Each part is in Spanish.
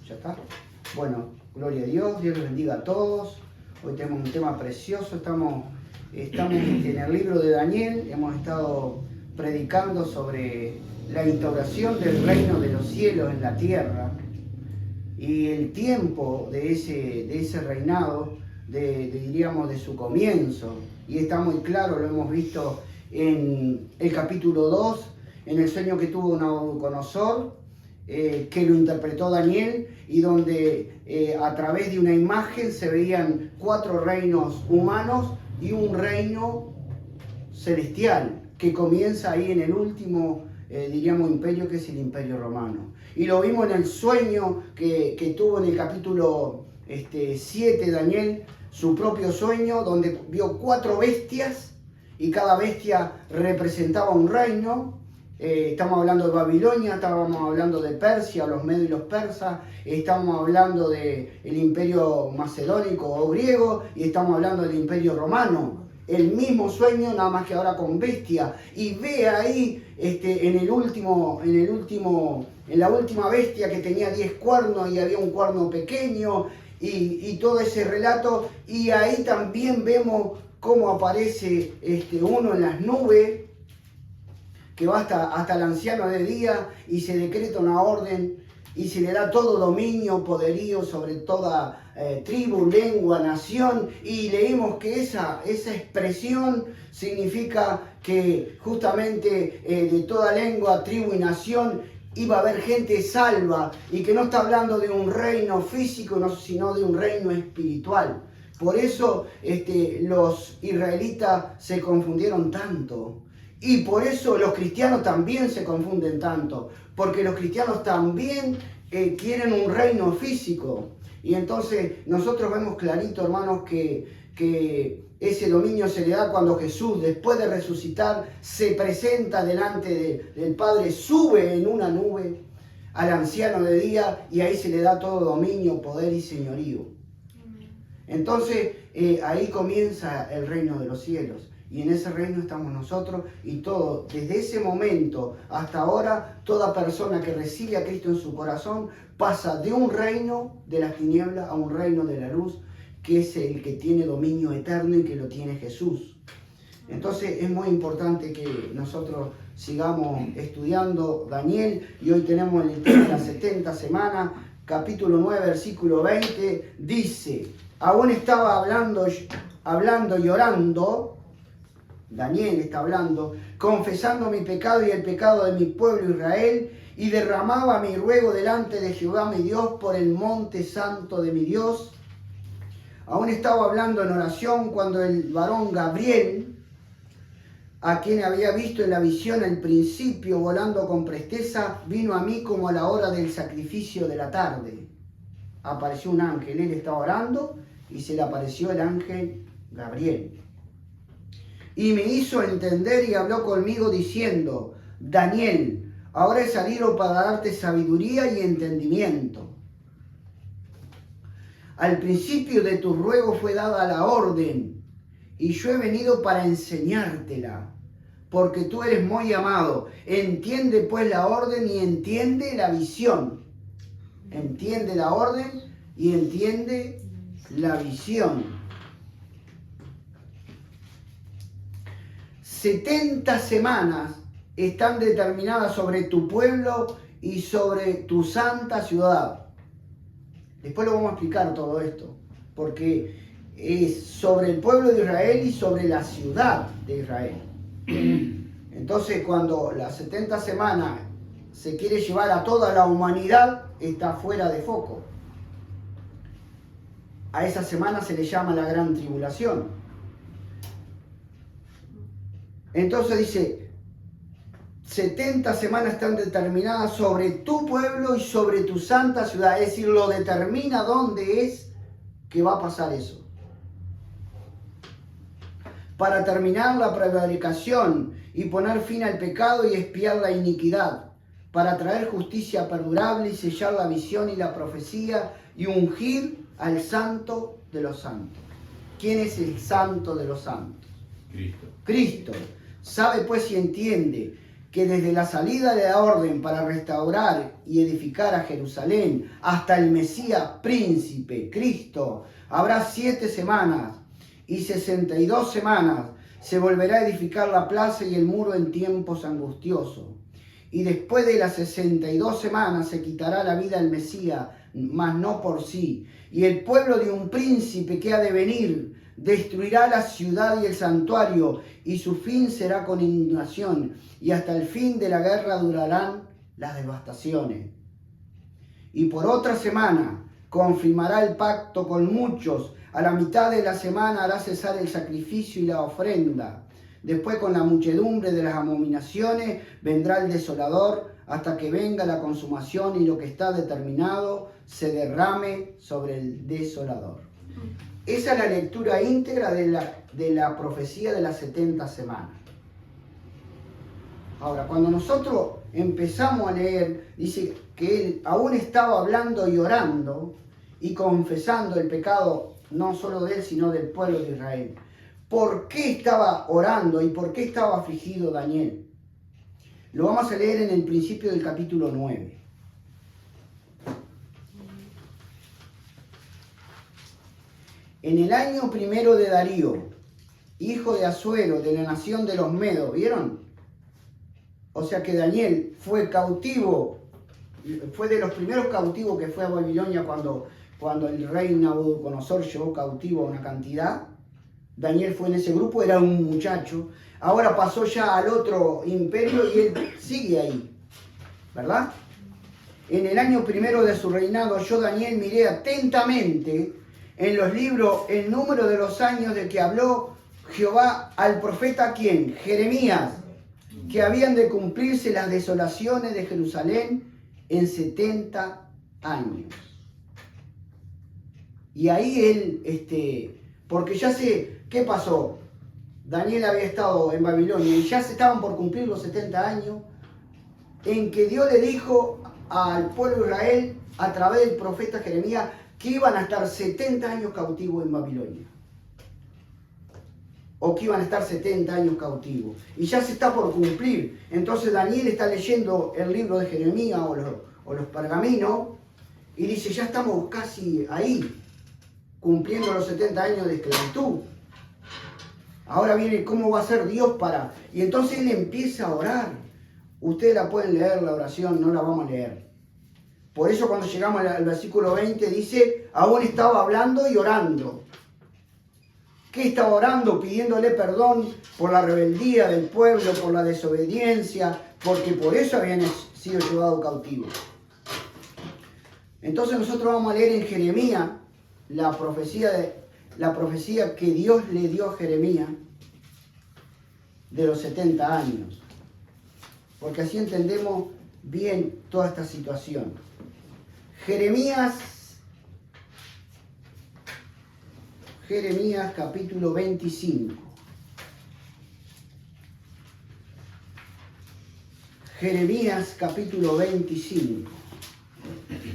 ¿Ya está? Bueno, gloria a Dios, Dios les bendiga a todos. Hoy tenemos un tema precioso, estamos en el libro de Daniel, hemos estado predicando sobre la instauración del reino de los cielos en la tierra y el tiempo de ese reinado, diríamos, de su comienzo. Y está muy claro, lo hemos visto en el capítulo 2, en el sueño que tuvo Nabucodonosor, que lo interpretó Daniel, y donde a través de una imagen se veían 4 reinos humanos y un reino celestial, que comienza ahí en el último, diríamos, imperio, que es el Imperio Romano. Y lo vimos en el sueño que tuvo en el capítulo 7 Daniel, su propio sueño, donde vio 4 bestias, y cada bestia representaba un reino. Estamos hablando de Babilonia, estábamos hablando de Persia, los medios y los persas, estamos hablando del imperio macedónico o griego, y estamos hablando del imperio romano. El mismo sueño, nada más que ahora con bestia. Y ve ahí en la última bestia, que tenía 10 cuernos y había un cuerno pequeño, y todo ese relato. Y ahí también vemos cómo aparece uno en las nubes, que va hasta el anciano de día, y se decreta una orden y se le da todo dominio, poderío sobre toda tribu, lengua, nación. Y leímos que esa expresión significa que justamente de toda lengua, tribu y nación iba a haber gente salva, y que no está hablando de un reino físico, sino de un reino espiritual. Por eso los israelitas se confundieron tanto. Y por eso los cristianos también se confunden tanto, porque los cristianos también quieren un reino físico. Y entonces nosotros vemos clarito, hermanos, que ese dominio se le da cuando Jesús, después de resucitar, se presenta delante del Padre, sube en una nube al anciano de día, y ahí se le da todo dominio, poder y señorío. Entonces ahí comienza el reino de los cielos. Y en ese reino estamos nosotros, y todo, desde ese momento hasta ahora, toda persona que recibe a Cristo en su corazón pasa de un reino de las tinieblas a un reino de la luz, que es el que tiene dominio eterno y que lo tiene Jesús. Entonces es muy importante que nosotros sigamos estudiando Daniel, y hoy tenemos el tema de las 70 semanas, capítulo 9, versículo 20, dice: aún estaba hablando y orando. Daniel está hablando, confesando mi pecado y el pecado de mi pueblo Israel, y derramaba mi ruego delante de Jehová mi Dios por el monte santo de mi Dios. Aún estaba hablando en oración cuando el varón Gabriel, a quien había visto en la visión al principio volando con presteza, vino a mí como a la hora del sacrificio de la tarde. Apareció un ángel, él estaba orando y se le apareció el ángel Gabriel. Y me hizo entender y habló conmigo diciendo: Daniel, ahora he salido para darte sabiduría y entendimiento. Al principio de tu ruego fue dada la orden, y yo he venido para enseñártela, porque tú eres muy amado. Entiende pues la orden y entiende la visión. Entiende la orden y entiende la visión. 70 semanas están determinadas sobre tu pueblo y sobre tu santa ciudad. Después lo vamos a explicar todo esto, porque es sobre el pueblo de Israel y sobre la ciudad de Israel. Entonces, cuando las 70 semanas se quiere llevar a toda la humanidad, está fuera de foco. A esa semana se le llama la gran tribulación. Entonces dice, 70 semanas están determinadas sobre tu pueblo y sobre tu santa ciudad. Es decir, lo determina dónde es que va a pasar eso. Para terminar la prevaricación y poner fin al pecado y expiar la iniquidad. Para traer justicia perdurable y sellar la visión y la profecía y ungir al santo de los santos. ¿Quién es el santo de los santos? Cristo. Cristo. Sabe pues y entiende que desde la salida de la orden para restaurar y edificar a Jerusalén hasta el Mesías príncipe, Cristo, habrá 7 semanas y 62 semanas. Se volverá a edificar la plaza y el muro en tiempos angustiosos. Y después de las 62 semanas se quitará la vida al Mesías, mas no por sí. Y el pueblo de un príncipe que ha de venir destruirá la ciudad y el santuario, y su fin será con indignación. Y hasta el fin de la guerra durarán las devastaciones. Y por otra semana confirmará el pacto con muchos. A la mitad de la semana hará cesar el sacrificio y la ofrenda. Después, con la muchedumbre de las abominaciones, vendrá el desolador hasta que venga la consumación y lo que está determinado se derrame sobre el desolador. Esa es la lectura íntegra de la profecía de las 70 semanas. Ahora, cuando nosotros empezamos a leer, dice que él aún estaba hablando y orando y confesando el pecado, no solo de él, sino del pueblo de Israel. ¿Por qué estaba orando y por qué estaba afligido Daniel? Lo vamos a leer en el principio del capítulo 9. En el año primero de Darío, hijo de Asuero, de la nación de los Medos, ¿vieron? O sea que Daniel fue cautivo, fue de los primeros cautivos que fue a Babilonia cuando el rey Nabucodonosor llevó cautivo a una cantidad. Daniel fue en ese grupo, era un muchacho. Ahora pasó ya al otro imperio y él sigue ahí, ¿verdad? En el año primero de su reinado, yo, Daniel, miré atentamente en los libros el número de los años de que habló Jehová al profeta, ¿quién? Jeremías, que habían de cumplirse las desolaciones de Jerusalén en 70 años. Y ahí él, porque ya sé, ¿qué pasó? Daniel había estado en Babilonia y ya se estaban por cumplir los 70 años en que Dios le dijo al pueblo de Israel a través del profeta Jeremías que iban a estar 70 años cautivos en Babilonia. O que iban a estar 70 años cautivos. Y ya se está por cumplir. Entonces Daniel está leyendo el libro de Jeremías o los pergaminos y dice, ya estamos casi ahí, cumpliendo los 70 años de esclavitud. Ahora viene cómo va a ser Dios para... Y entonces él empieza a orar. Ustedes la pueden leer, la oración, no la vamos a leer. Por eso cuando llegamos al versículo 20 dice, aún estaba hablando y orando. ¿Qué estaba orando? Pidiéndole perdón por la rebeldía del pueblo, por la desobediencia, porque por eso habían sido llevados cautivos. Entonces nosotros vamos a leer en Jeremías la profecía que Dios le dio a Jeremías de los 70 años. Porque así entendemos bien toda esta situación. Jeremías capítulo 25. Jeremías capítulo 25.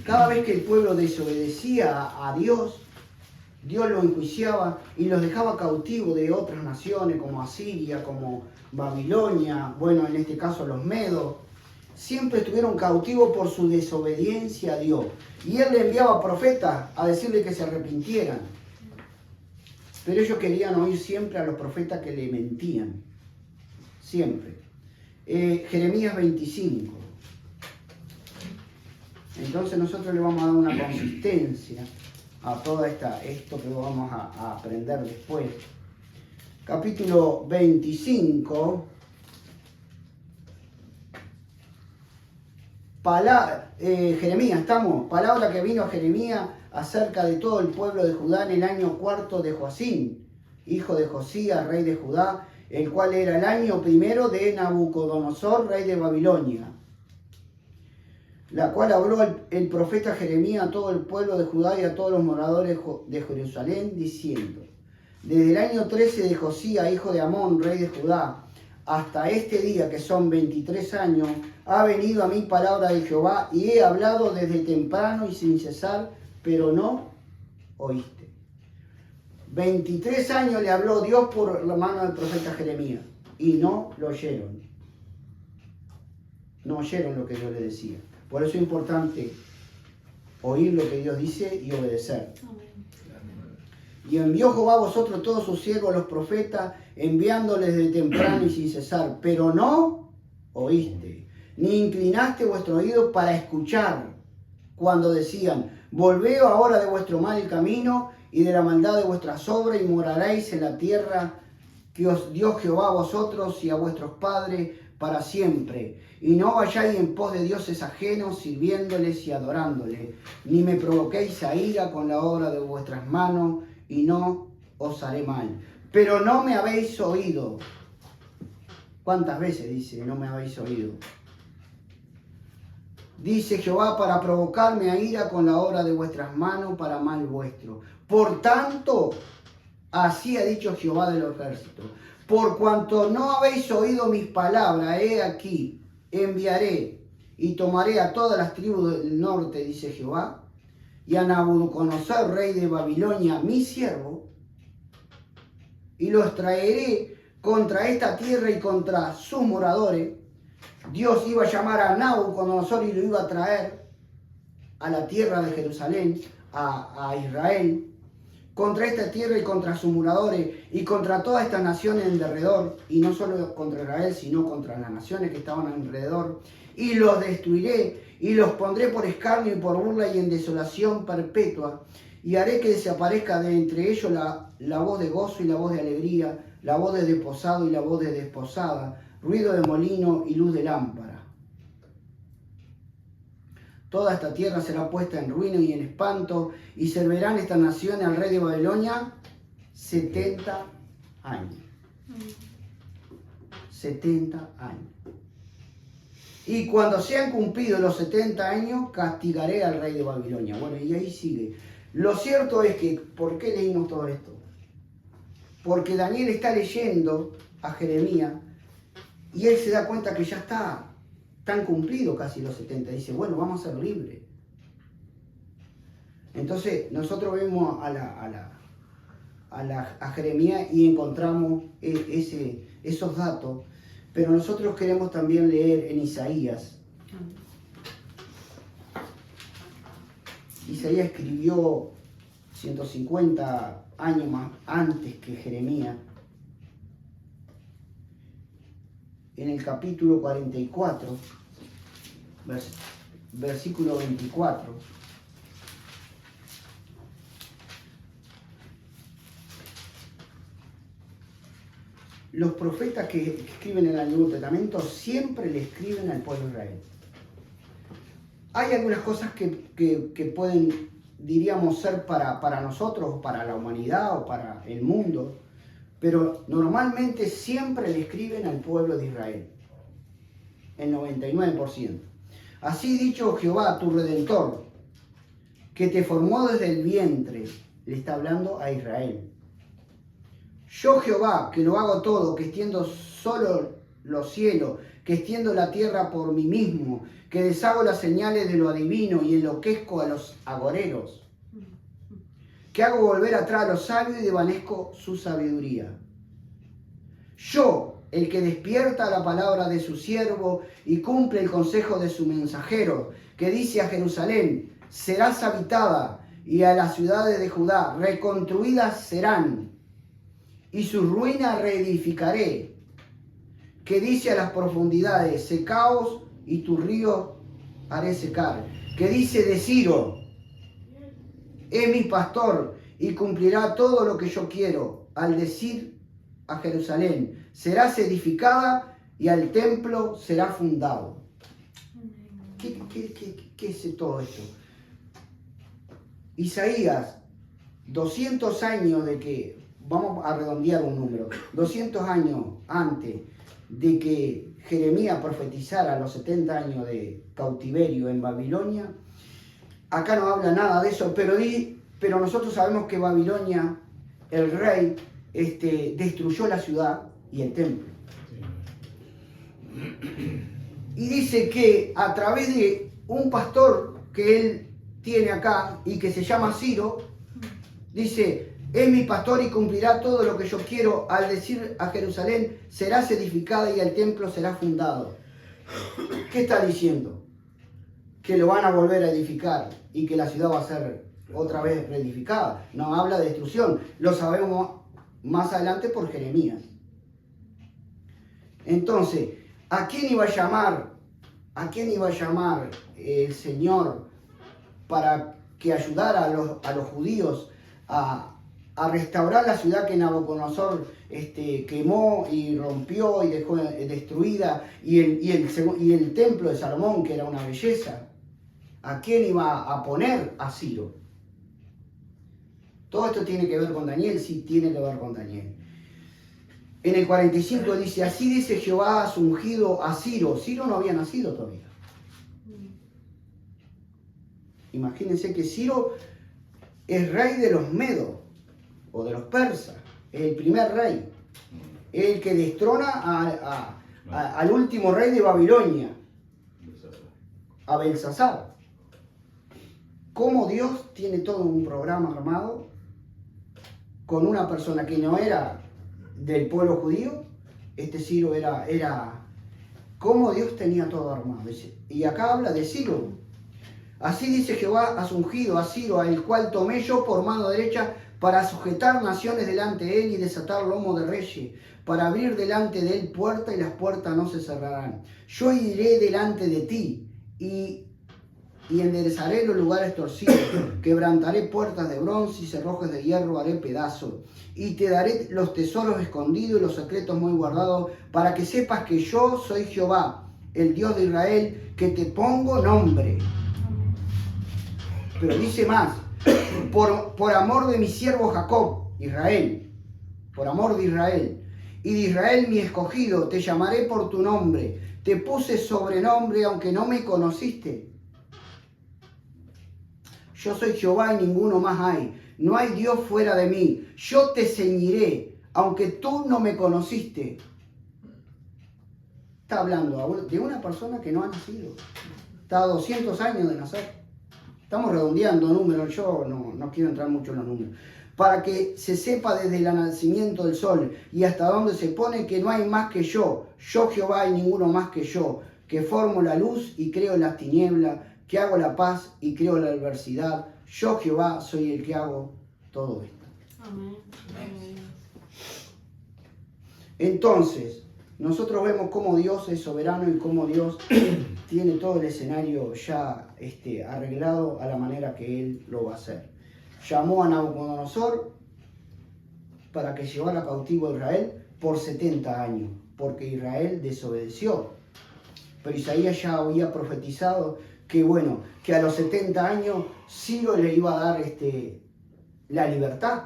Cada vez que el pueblo desobedecía a Dios, Dios los enjuiciaba y los dejaba cautivos de otras naciones como Asiria, como Babilonia, bueno, en este caso los Medos. Siempre estuvieron cautivos por su desobediencia a Dios. Y él le enviaba profetas a decirle que se arrepintieran. Pero ellos querían oír siempre a los profetas que le mentían. Siempre. Jeremías 25. Entonces nosotros le vamos a dar una consistencia a todo esto que vamos a aprender después. Capítulo 25. Jeremías, palabra que vino a Jeremías acerca de todo el pueblo de Judá en el año 4 de Joacim, hijo de Josías, rey de Judá, el cual era el año primero de Nabucodonosor, rey de Babilonia, la cual habló el profeta Jeremías a todo el pueblo de Judá y a todos los moradores de Jerusalén, diciendo, desde el año 13 de Josías, hijo de Amón, rey de Judá, hasta este día, que son 23 años, ha venido a mí palabra de Jehová, y he hablado desde temprano y sin cesar, pero no oíste. 23 años le habló Dios por la mano del profeta Jeremías, y no lo oyeron. no oyeron lo que Dios les decía. Por eso es importante oír lo que Dios dice y obedecer. Y envió Jehová a vosotros todos sus siervos, los profetas, enviándoles de temprano y sin cesar, pero no oíste, ni inclinaste vuestro oído para escuchar, cuando decían, volveos ahora de vuestro mal camino y de la maldad de vuestras obras, y moraréis en la tierra que os dio Jehová a vosotros y a vuestros padres para siempre. Y no vayáis en pos de dioses ajenos, sirviéndoles y adorándoles, ni me provoquéis a ira con la obra de vuestras manos, y no os haré mal. Pero no me habéis oído. ¿Cuántas veces dice, no me habéis oído? Dice Jehová, para provocarme a ira con la obra de vuestras manos, para mal vuestro. Por tanto, así ha dicho Jehová de los ejércitos, por cuanto no habéis oído mis palabras, he aquí, enviaré y tomaré a todas las tribus del norte, dice Jehová, y a Nabucodonosor, rey de Babilonia, mi siervo, y los traeré contra esta tierra y contra sus moradores. Dios iba a llamar a Nabucodonosor y lo iba a traer a la tierra de Jerusalén, a Israel, contra esta tierra y contra sus moradores y contra todas estas naciones alrededor, y no solo contra Israel, sino contra las naciones que estaban alrededor, y los destruiré y los pondré por escarnio y por burla y en desolación perpetua, y haré que desaparezca de entre ellos la voz de gozo y la voz de alegría, la voz de desposado y la voz de desposada, ruido de molino y luz de lámpara. Toda esta tierra será puesta en ruina y en espanto, y servirán estas naciones al rey de Babilonia 70 años. 70 años. Y cuando sean cumplidos los 70 años, castigaré al rey de Babilonia. Bueno, y ahí sigue. Lo cierto es que, ¿por qué leímos todo esto? Porque Daniel está leyendo a Jeremías y él se da cuenta que ya están cumplidos casi los 70. Dice, bueno, vamos a ser libres. Entonces, nosotros vemos a Jeremías y encontramos esos datos, pero nosotros queremos también leer en Isaías. Isaías escribió 150 años más antes que Jeremías. En el capítulo 44, versículo 24. Los profetas que escriben en el Nuevo Testamento siempre le escriben al pueblo de Israel. Hay algunas cosas que pueden, diríamos, ser para nosotros, para la humanidad o para el mundo, pero normalmente siempre le escriben al pueblo de Israel, el 99%. Así dicho Jehová, tu Redentor, que te formó desde el vientre, le está hablando a Israel. Yo Jehová, que lo hago todo, que extiendo solo los cielos, que extiendo la tierra por mí mismo, que deshago las señales de lo adivino y enloquezco a los agoreros, que hago volver atrás a los sabios y desvanezco su sabiduría. Yo, el que despierta la palabra de su siervo y cumple el consejo de su mensajero, que dice a Jerusalén, serás habitada, y a las ciudades de Judá reconstruidas serán, y sus ruinas reedificaré, que dice a las profundidades, secaos, y tu río haré secar, que dice de Ciro, es mi pastor, y cumplirá todo lo que yo quiero, al decir a Jerusalén, serás edificada, y al templo será fundado. ¿Qué es todo esto? Isaías, 200 años de que, vamos a redondear un número, 200 años antes de que Jeremías profetizara los 70 años de cautiverio en Babilonia, acá no habla nada de eso, pero nosotros sabemos que Babilonia, el rey, destruyó la ciudad y el templo. Y dice que a través de un pastor que él tiene acá y que se llama Ciro, dice, es mi pastor y cumplirá todo lo que yo quiero, al decir a Jerusalén, serás edificada y el templo será fundado. ¿Qué está diciendo? Que lo van a volver a edificar y que la ciudad va a ser otra vez reedificada. No habla de destrucción. Lo sabemos más adelante por Jeremías. Entonces, ¿a quién iba a llamar? ¿A quién iba a llamar el Señor para que ayudara a los judíos a restaurar la ciudad que Nabucodonosor quemó y rompió y dejó destruida, y el templo de Salomón, que era una belleza? ¿A quién iba a poner? A Ciro. ¿Todo esto tiene que ver con Daniel? Sí, tiene que ver con Daniel. En el 45 dice, así dice Jehová, has ungido a Ciro. Ciro no había nacido todavía. Imagínense que Ciro es rey de los medos o de los persas, es el primer rey, es el que destrona al último rey de Babilonia, a Belsasar. Cómo Dios tiene todo un programa armado con una persona que no era del pueblo judío. Ciro era cómo Dios tenía todo armado. Y acá habla de Ciro. Así dice Jehová, has ungido a Ciro, al cual tomé yo por mano derecha para sujetar naciones delante de él y desatar lomo de reyes, para abrir delante de él puerta y las puertas no se cerrarán. Yo iré delante de ti y enderezaré los lugares torcidos, quebrantaré puertas de bronce y cerrojos de hierro haré pedazos. Y te daré los tesoros escondidos y los secretos muy guardados, para que sepas que yo soy Jehová, el Dios de Israel, que te pongo nombre. Pero dice más, por amor de mi siervo Jacob, Israel, por amor de Israel, y de Israel mi escogido, te llamaré por tu nombre, te puse sobrenombre aunque no me conociste. Yo soy Jehová y ninguno más hay, no hay Dios fuera de mí, yo te ceñiré, aunque tú no me conociste. Está hablando de una persona que no ha nacido, está a 200 años de nacer. Estamos redondeando números, yo no quiero entrar mucho en los números. Para que se sepa desde el nacimiento del sol y hasta donde se pone que no hay más que yo Jehová y ninguno más que yo, que formo la luz y creo las tinieblas, que hago la paz y creo la adversidad. Yo Jehová soy el que hago todo esto. Amén. Entonces, nosotros vemos cómo Dios es soberano y cómo Dios tiene todo el escenario ya arreglado a la manera que Él lo va a hacer. Llamó a Nabucodonosor para que llevara cautivo a Israel por 70 años, porque Israel desobedeció. Pero Isaías ya había profetizado que a los 70 años Ciro le iba a dar la libertad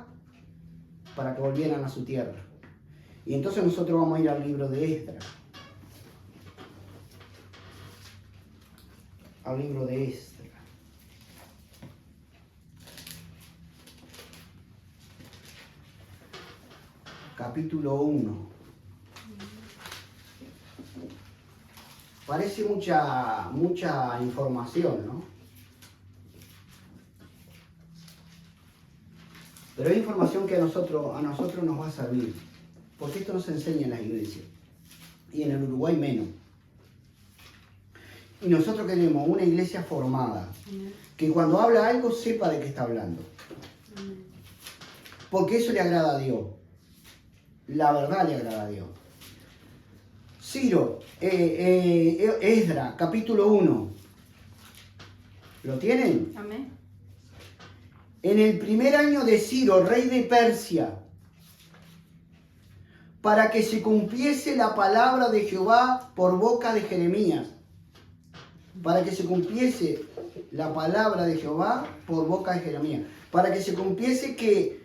para que volvieran a su tierra. Y entonces nosotros vamos a ir al libro de Esdras. Al libro de Esdras. Capítulo 1. Parece mucha información, ¿no? Pero hay información que a nosotros nos va a servir. Porque esto no se enseña en las iglesias. Y en el Uruguay menos. Y nosotros queremos una iglesia formada. Que cuando habla algo sepa de qué está hablando. Porque eso le agrada a Dios. La verdad le agrada a Dios. Ciro, Esdras, capítulo 1. ¿Lo tienen? Amén. En el primer año de Ciro, rey de Persia, para que se cumpliese la palabra de Jehová por boca de Jeremías. Para que se cumpliese la palabra de Jehová por boca de Jeremías. Para que se cumpliese que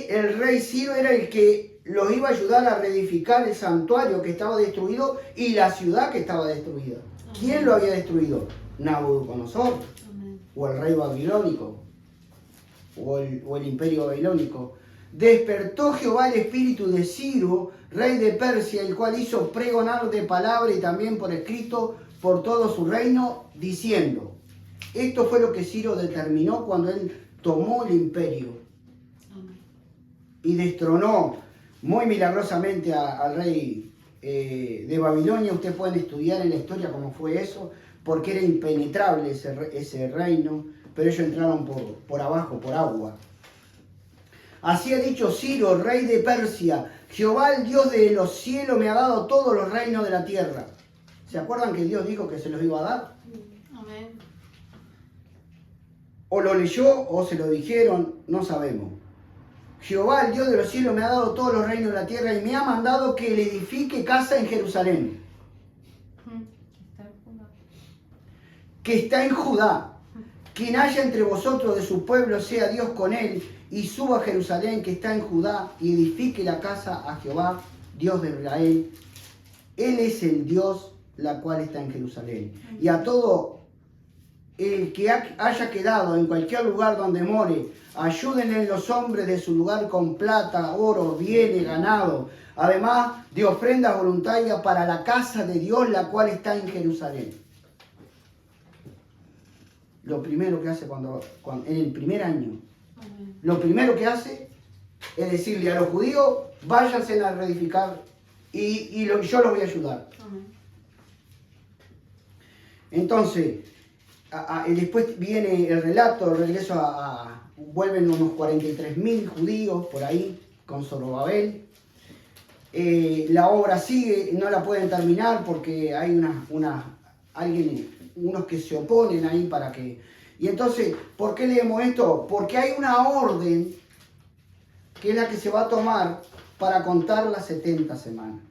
el rey Ciro era el que los iba a ayudar a reedificar el santuario que estaba destruido y la ciudad que estaba destruida. ¿Quién lo había destruido? Nabucodonosor, o el rey babilónico, o el imperio babilónico. Despertó Jehová el espíritu de Ciro, rey de Persia, el cual hizo pregonar de palabra y también por escrito por todo su reino, diciendo. Esto fue lo que Ciro determinó cuando él tomó el imperio y destronó muy milagrosamente al rey de Babilonia. Ustedes pueden estudiar en la historia cómo fue eso, porque era impenetrable ese reino, pero ellos entraron por abajo, por agua. Así ha dicho Ciro, rey de Persia: Jehová, el Dios de los cielos, me ha dado todos los reinos de la tierra. ¿Se acuerdan que Dios dijo que se los iba a dar? Amén. O lo leyó o se lo dijeron, no sabemos. Jehová, el Dios de los cielos, me ha dado todos los reinos de la tierra y me ha mandado que le edifique casa en Jerusalén, que está en Judá. Quien haya entre vosotros de su pueblo, sea Dios con él, y suba a Jerusalén, que está en Judá, y edifique la casa a Jehová, Dios de Israel. Él es el Dios, la cual está en Jerusalén. Y a todo el que haya quedado en cualquier lugar donde more, ayúdenle los hombres de su lugar con plata, oro, bienes, ganado, además de ofrendas voluntarias para la casa de Dios, la cual está en Jerusalén. Lo primero que hace cuando en el primer año, lo primero que hace es decirle a los judíos: váyanse a reedificar y yo los voy a ayudar. Entonces, después viene el relato, el regreso vuelven unos 43.000 judíos por ahí con Zorobabel. La obra sigue, no la pueden terminar porque hay unos que se oponen ahí para que... Y entonces, ¿por qué leemos esto? Porque hay una orden que es la que se va a tomar para contar las 70 semanas.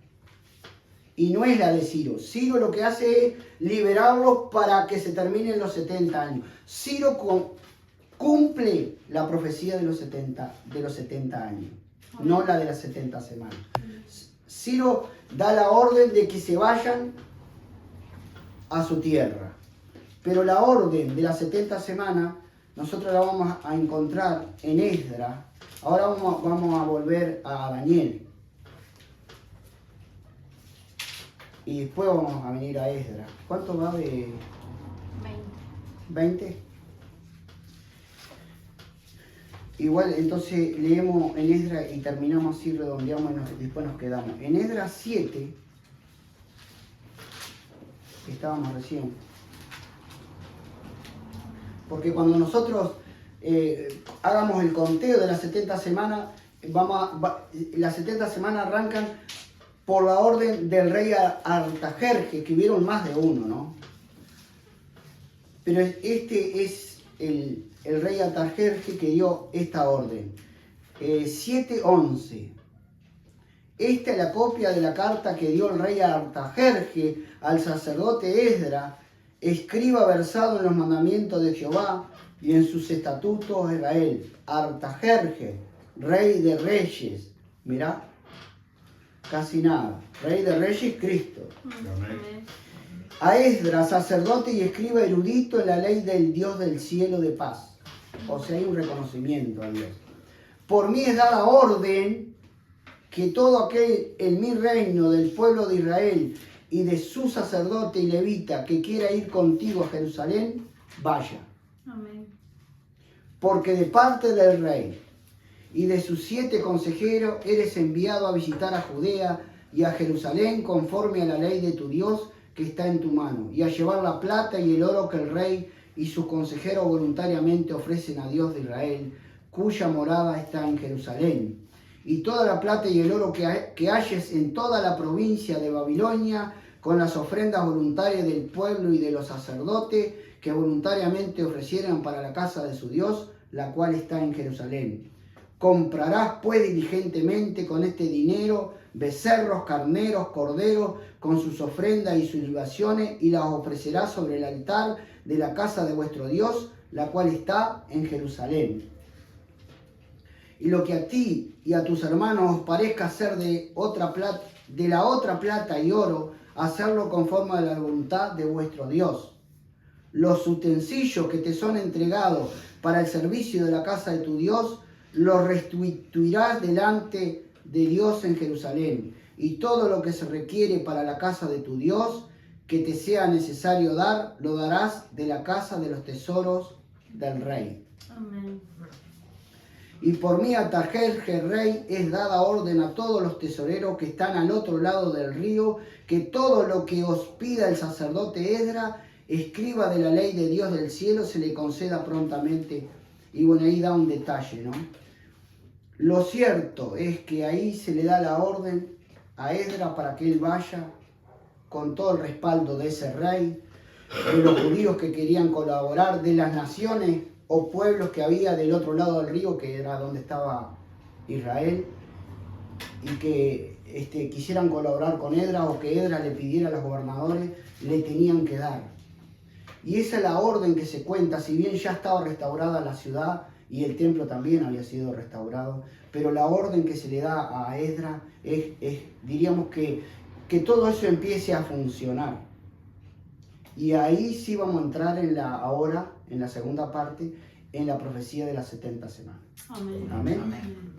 Y no es la de Ciro. Ciro lo que hace es liberarlos para que se terminen los 70 años. Ciro cumple la profecía de los 70 años, no la de las 70 semanas. Ciro da la orden de que se vayan a su tierra. Pero la orden de las 70 semanas nosotros la vamos a encontrar en Esdras. Ahora vamos a volver a Daniel. Y después vamos a venir a Esdras. ¿Cuánto va de...? 20. Igual, entonces leemos en Esdras y terminamos así, redondeamos y después nos quedamos. En Esdras 7, que estábamos recién. Porque cuando nosotros hagamos el conteo de las 70 semanas, las 70 semanas arrancan por la orden del rey Artajerjes, que hubieron más de uno, ¿no? Pero este es el rey Artajerjes que dio esta orden. 7:11. Esta es la copia de la carta que dio el rey Artajerjes al sacerdote Esdras, escriba versado en los mandamientos de Jehová y en sus estatutos de Israel. Artajerjes, rey de reyes. Mirá. Casi nada. Rey de reyes, Cristo. Amén. A Esdras, sacerdote y escriba erudito en la ley del Dios del cielo de paz. O sea, hay un reconocimiento a Dios. Por mí es dada orden que todo aquel en mi reino del pueblo de Israel y de su sacerdote y levita que quiera ir contigo a Jerusalén, vaya. Amén. Porque de parte del rey y de sus 7 consejeros eres enviado a visitar a Judea y a Jerusalén conforme a la ley de tu Dios que está en tu mano, y a llevar la plata y el oro que el rey y sus consejeros voluntariamente ofrecen a Dios de Israel, cuya morada está en Jerusalén. Y toda la plata y el oro que halles en toda la provincia de Babilonia, con las ofrendas voluntarias del pueblo y de los sacerdotes que voluntariamente ofrecieran para la casa de su Dios, la cual está en Jerusalén. Comprarás pues diligentemente con este dinero becerros, carneros, corderos, con sus ofrendas y sus libaciones, y las ofrecerás sobre el altar de la casa de vuestro Dios, la cual está en Jerusalén. Y lo que a ti y a tus hermanos os parezca hacer de la otra plata y oro, hacerlo conforme a la voluntad de vuestro Dios. Los utensilios que te son entregados para el servicio de la casa de tu Dios, los restituirás delante de Dios en Jerusalén. Y todo lo que se requiere para la casa de tu Dios, que te sea necesario dar, lo darás de la casa de los tesoros del rey. Amén. Y por mí a Tajerjes, rey, es dada orden a todos los tesoreros que están al otro lado del río, que todo lo que os pida el sacerdote Esdra, escriba de la ley de Dios del cielo, se le conceda prontamente. Y bueno, ahí da un detalle, ¿no? Lo cierto es que ahí se le da la orden a Esdra para que él vaya con todo el respaldo de ese rey, de los judíos que querían colaborar, de las naciones o pueblos que había del otro lado del río, que era donde estaba Israel, y que quisieran colaborar con Esdras o que Esdras le pidiera a los gobernadores, le tenían que dar. Y esa es la orden que se cuenta, si bien ya estaba restaurada la ciudad y el templo también había sido restaurado, pero la orden que se le da a Esdras diríamos que todo eso empiece a funcionar. Y ahí sí vamos a entrar ahora, en la segunda parte, en la profecía de las 70 semanas. Amén. Amén. Amén.